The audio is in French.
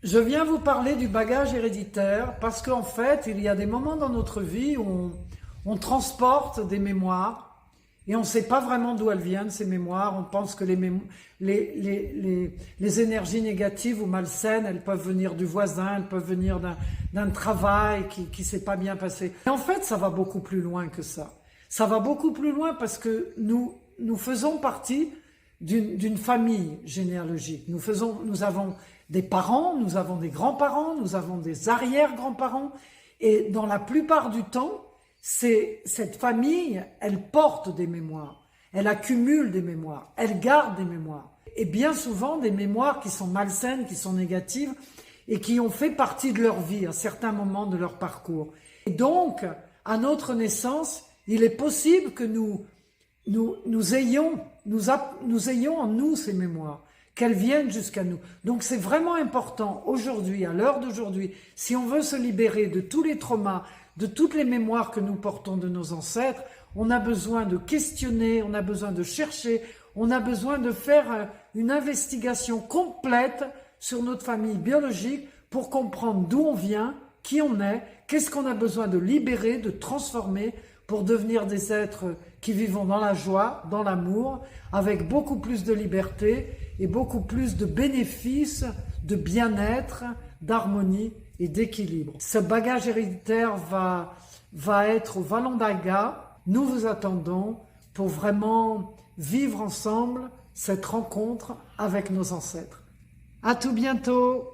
Je viens vous parler du bagage héréditaire parce qu'en fait, il y a des moments dans notre vie où on transporte des mémoires et on ne sait pas vraiment d'où elles viennent, ces mémoires. On pense que les énergies négatives ou malsaines, elles peuvent venir du voisin, elles peuvent venir d'un travail qui ne s'est pas bien passé. Et en fait, ça va beaucoup plus loin que ça. Ça va beaucoup plus loin parce que nous faisons partie d'une famille généalogique. Nous avons des parents, nous avons des grands-parents, nous avons des arrière-grands-parents, et dans la plupart du temps, cette famille, elle porte des mémoires, elle accumule des mémoires, elle garde des mémoires, et bien souvent des mémoires qui sont malsaines, qui sont négatives, et qui ont fait partie de leur vie à certains moments de leur parcours. Et donc, à notre naissance, il est possible que nous ayons en nous ces mémoires, qu'elles viennent jusqu'à nous. Donc c'est vraiment important aujourd'hui, à l'heure d'aujourd'hui, si on veut se libérer de tous les traumas, de toutes les mémoires que nous portons de nos ancêtres, on a besoin de questionner, on a besoin de chercher, on a besoin de faire une investigation complète sur notre famille biologique pour comprendre d'où on vient, qui on est, qu'est-ce qu'on a besoin de libérer, de transformer pour devenir des êtres qui vivons dans la joie, dans l'amour, avec beaucoup plus de liberté et beaucoup plus de bénéfices, de bien-être, d'harmonie et d'équilibre. Ce bagage héréditaire va être au Vallon d'Aga. Nous vous attendons pour vraiment vivre ensemble cette rencontre avec nos ancêtres. À tout bientôt!